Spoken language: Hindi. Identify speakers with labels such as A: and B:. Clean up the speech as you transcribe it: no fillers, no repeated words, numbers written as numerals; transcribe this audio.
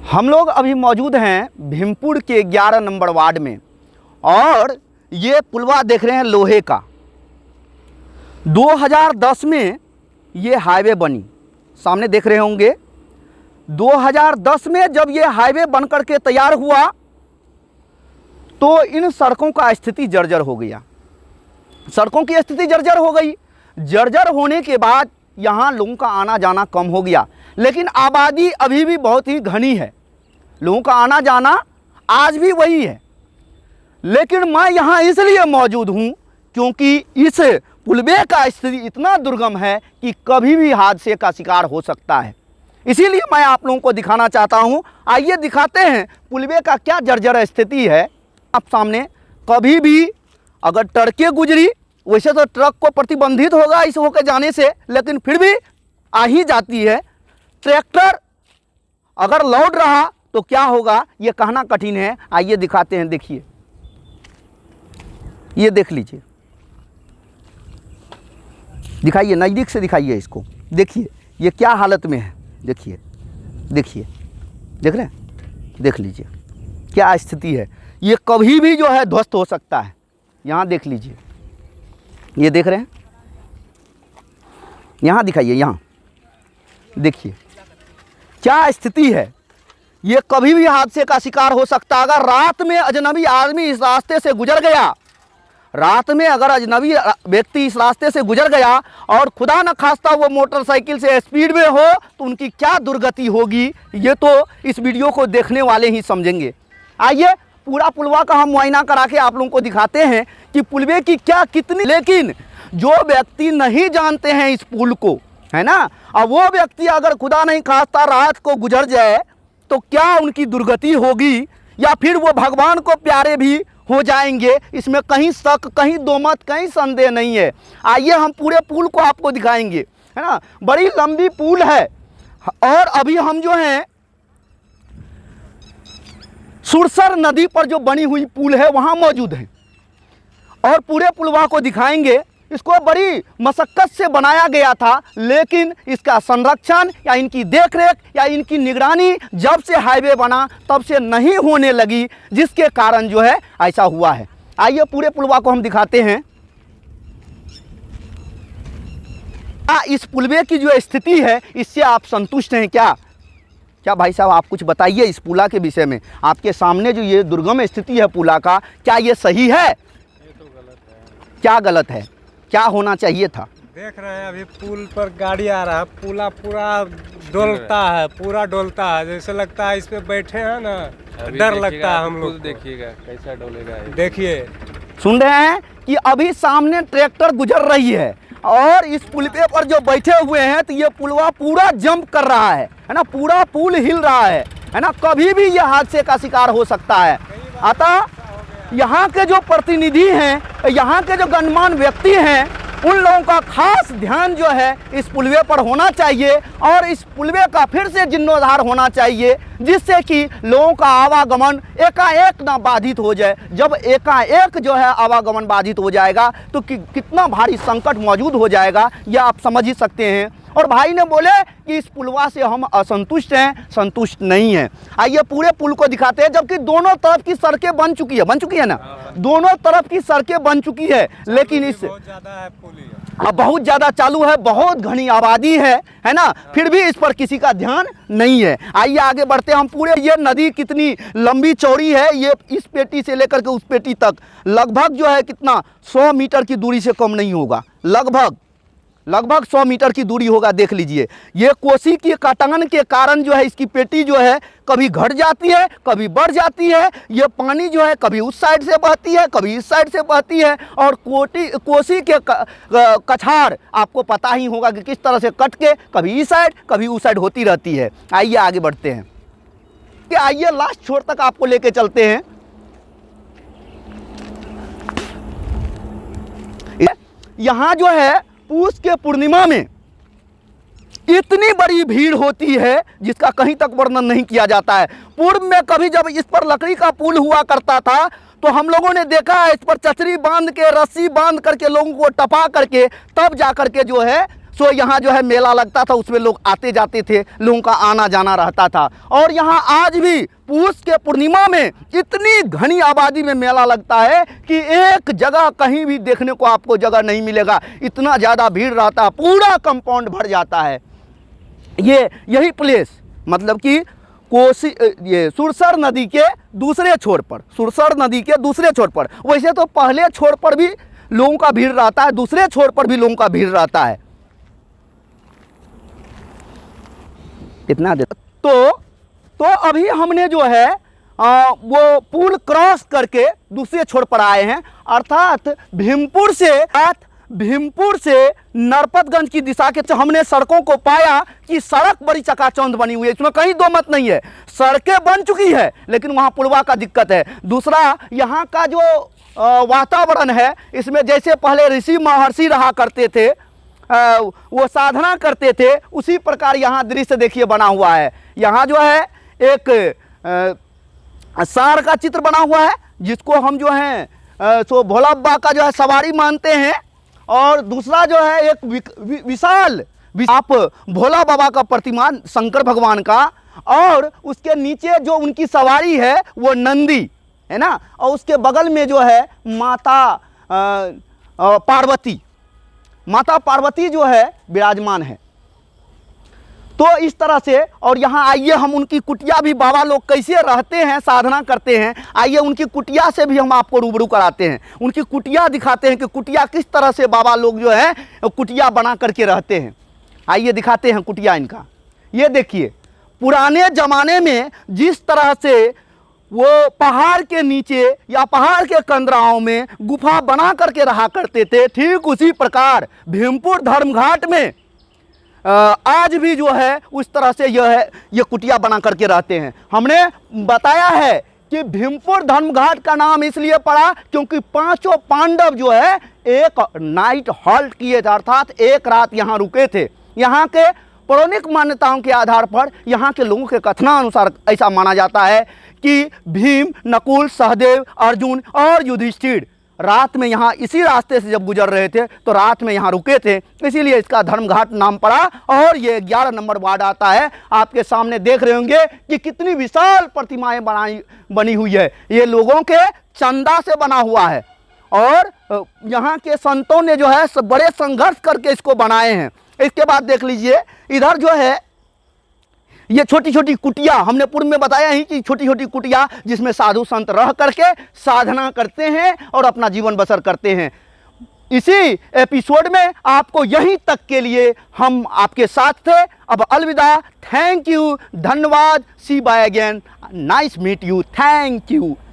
A: हम लोग अभी मौजूद हैं भीमपुर के 11 नंबर वार्ड में और ये पुलवा देख रहे हैं लोहे का। 2010 में ये हाईवे बनी, सामने देख रहे होंगे। 2010 में जब ये हाईवे बनकर के तैयार हुआ तो इन सड़कों का स्थिति जर्जर हो गया। सड़कों की स्थिति जर्जर हो गई। जर्जर होने के बाद यहाँ लोगों का आना जाना कम हो गया, लेकिन आबादी अभी भी बहुत ही घनी है। लोगों का आना जाना आज भी वही है। लेकिन मैं यहाँ इसलिए मौजूद हूँ क्योंकि इस पुलवे का स्थिति इतना दुर्गम है कि कभी भी हादसे का शिकार हो सकता है। इसीलिए मैं आप लोगों को दिखाना चाहता हूँ। आइए दिखाते हैं पुलवे का क्या जर्जर स्थिति है। आप सामने कभी भी अगर ट्रकें गुजरी, वैसे तो ट्रक को प्रतिबंधित होगा इस होकर जाने से, लेकिन फिर भी आ ही जाती है। ट्रैक्टर अगर लौट रहा तो क्या होगा ये कहना कठिन है। आइए दिखाते हैं। देखिए, ये देख लीजिए, दिखाइए, नज़दीक से दिखाइए इसको। देखिए ये क्या हालत में है। देखिए देखिए, देख रहे हैं, देख लीजिए क्या स्थिति है। ये कभी भी जो है ध्वस्त हो सकता है। यहाँ देख लीजिए, ये देख रहे हैं, यहाँ दिखाइए, यहाँ देखिए क्या स्थिति है। ये कभी भी हादसे का शिकार हो सकता है। अगर रात में अजनबी आदमी इस रास्ते से गुजर गया, रात में अगर अजनबी व्यक्ति इस रास्ते से गुजर गया और खुदा न खास्ता वो मोटरसाइकिल से स्पीड में हो तो उनकी क्या दुर्गति होगी, ये तो इस वीडियो को देखने वाले ही समझेंगे। आइए पूरा पुलवा का हम मुआयना करा के आप लोगों को दिखाते हैं कि पुलवे की क्या कितनी। लेकिन जो व्यक्ति नहीं जानते हैं इस पुल को, है ना, और वो व्यक्ति अगर खुदा नहीं खास्ता रात को गुजर जाए तो क्या उनकी दुर्गति होगी, या फिर वो भगवान को प्यारे भी हो जाएंगे, इसमें कहीं शक, कहीं दोमत, कहीं संदेह नहीं है। आइए हम पूरे पुल को आपको दिखाएंगे, है ना। बड़ी लंबी पुल है और अभी हम जो हैं सुरसर नदी पर जो बनी हुई पुल है वहाँ मौजूद हैं और पूरे पुलवा को दिखाएंगे। इसको बड़ी मशक्कत से बनाया गया था, लेकिन इसका संरक्षण या इनकी देखरेख या इनकी निगरानी जब से हाईवे बना तब से नहीं होने लगी, जिसके कारण जो है ऐसा हुआ है। आइए पूरे पुलवा को हम दिखाते हैं। इस पुलवे की जो स्थिति है इससे आप संतुष्ट हैं क्या? क्या भाई साहब आप कुछ बताइए इस पुला के विषय में। आपके सामने जो ये दुर्गम स्थिति है पुला का, क्या ये सही है?
B: ये तो गलत है।
A: क्या गलत है? क्या होना चाहिए था?
B: देख रहे हैं अभी पुल पर गाड़ी आ रहा है, पुला पूरा डोलता है, पूरा डोलता है, जैसे लगता है इस पे बैठे हैं ना, डर लगता है हम लोग।
C: देखिएगा कैसा डोलेगा।
B: देखिए,
A: सुन रहे हैं कि अभी सामने ट्रैक्टर गुजर रही है और इस पुल पे पर जो बैठे हुए हैं तो ये पुलवा पूरा जंप कर रहा है ना, पूरा पुल हिल रहा है ना। कभी भी ये हादसे का शिकार हो सकता है। अतः यहाँ के जो प्रतिनिधि हैं, यहाँ के जो गणमान्य व्यक्ति हैं, उन लोगों का खास ध्यान जो है इस पुलवे पर होना चाहिए और इस पुलवे का फिर से जीर्णोद्धार होना चाहिए, जिससे कि लोगों का आवागमन एकाएक ना बाधित हो जाए। जब एकाएक जो है आवागमन बाधित हो जाएगा तो कितना भारी संकट मौजूद हो जाएगा, यह आप समझ ही सकते हैं। और भाई ने बोले कि इस पुलवा से हम असंतुष्ट हैं, संतुष्ट नहीं हैं। आइए पूरे पुल को दिखाते हैं। जबकि दोनों तरफ की सड़कें बन चुकी है ना, दोनों तरफ की सड़कें बन चुकी है, लेकिन इस
B: बहुत ज़्यादा है पुल,
A: अब बहुत ज़्यादा चालू है, बहुत घनी आबादी है ना, फिर भी इस पर किसी का ध्यान नहीं है। आइए आगे बढ़ते हैं हम। पूरे ये नदी कितनी लंबी चौड़ी है, ये इस पेटी से लेकर के उस पेटी तक लगभग जो है कितना 100 मीटर की दूरी से कम नहीं होगा, लगभग 100 मीटर की दूरी होगा। देख लीजिए, ये कोसी की कटान के कारण जो है इसकी पेटी जो है कभी घट जाती है, कभी बढ़ जाती है। ये पानी जो है कभी उस साइड से बहती है, कभी इस साइड से बहती है। और कोसी के कछाड़ आपको पता ही होगा कि किस तरह से कट के कभी इस साइड कभी उस साइड होती रहती है। आइए आगे बढ़ते हैं कि आइए लास्ट छोर तक आपको लेके चलते हैं। यहाँ जो है पूस के पूर्णिमा में इतनी बड़ी भीड़ होती है जिसका कहीं तक वर्णन नहीं किया जाता है। पूर्व में कभी जब इस पर लकड़ी का पुल हुआ करता था तो हम लोगों ने देखा है इस पर चचरी बांध के, रस्सी बांध करके लोगों को टपा करके तब जा करके जो है सो यहाँ जो है मेला लगता था, उसमें लोग आते जाते थे, लोगों का आना जाना रहता था। और यहाँ आज भी पूस के पूर्णिमा में इतनी घनी आबादी में मेला लगता है कि एक जगह कहीं भी देखने को आपको जगह नहीं मिलेगा, इतना ज़्यादा भीड़ रहता है, पूरा कंपाउंड भर जाता है। यही प्लेस मतलब कि ये सुरसर नदी के दूसरे छोर पर, सुरसर नदी के दूसरे छोर पर, वैसे तो पहले छोर पर भी लोगों का भीड़ रहता है, दूसरे छोर पर भी लोगों का भीड़ रहता है। इतना देर तो अभी हमने जो है वो पुल क्रॉस करके दूसरे छोर पर आए हैं, अर्थात भीमपुर से नरपतगंज की दिशा के हमने सड़कों को पाया कि सड़क बड़ी चकाचौंध बनी हुई है, इसमें कहीं दो मत नहीं है, सड़कें बन चुकी है, लेकिन वहाँ पुलवा का दिक्कत है। दूसरा, यहाँ का जो वातावरण है, इसमें जैसे पहले ऋषि महर्षि रहा करते थे, वो साधना करते थे, उसी प्रकार यहाँ दृश्य देखिए बना हुआ है। यहाँ जो है एक सांड का चित्र बना हुआ है, जिसको हम जो है सो भोला बाबा का जो है सवारी मानते हैं। और दूसरा जो है एक विशाल आप भोला बाबा का प्रतिमा शंकर भगवान का, और उसके नीचे जो उनकी सवारी है वो नंदी है ना, और उसके बगल में जो है माता पार्वती जो है विराजमान है। तो इस तरह से, और यहाँ आइए हम उनकी कुटिया भी, बाबा लोग कैसे रहते हैं, साधना करते हैं, आइए उनकी कुटिया से भी हम आपको रूबरू कराते हैं, उनकी कुटिया दिखाते हैं कि कुटिया किस तरह से बाबा लोग जो है कुटिया बना करके रहते हैं। आइए दिखाते हैं कुटिया इनका। ये देखिए, पुराने ज़माने में जिस तरह से वो पहाड़ के नीचे या पहाड़ के कंदराओं में गुफा बना करके रहा करते थे, ठीक उसी प्रकार भीमपुर धर्मघाट में आज भी जो है उस तरह से ये कुटिया बना करके रहते हैं। हमने बताया है कि भीमपुर धर्मघाट का नाम इसलिए पड़ा क्योंकि पांचों पांडव जो है एक नाइट हॉल्ट किए थे, अर्थात एक रात यहाँ रुके थे। यहाँ के पौराणिक मान्यताओं के आधार पर, यहाँ के लोगों के कथनानुसार ऐसा माना जाता है कि भीम, नकुल, सहदेव, अर्जुन और युधिष्ठिर रात में यहाँ इसी रास्ते से जब गुजर रहे थे तो रात में यहाँ रुके थे, इसीलिए इसका धर्मघाट नाम पड़ा। और ये 11 नंबर वार्ड आता है। आपके सामने देख रहे होंगे कि कितनी विशाल प्रतिमाएं बनी हुई है, ये लोगों के चंदा से बना हुआ है, और यहाँ के संतों ने जो है बड़े संघर्ष करके इसको बनाए हैं। इसके बाद देख लीजिए, इधर जो है ये छोटी छोटी कुटिया, हमने पूर्व में बताया ही कि छोटी छोटी कुटिया जिसमें साधु संत रह करके साधना करते हैं और अपना जीवन बसर करते हैं। इसी एपिसोड में आपको यहीं तक के लिए हम आपके साथ थे। अब अलविदा, थैंक यू, धन्यवाद, see bye again, nice meet you, thank you.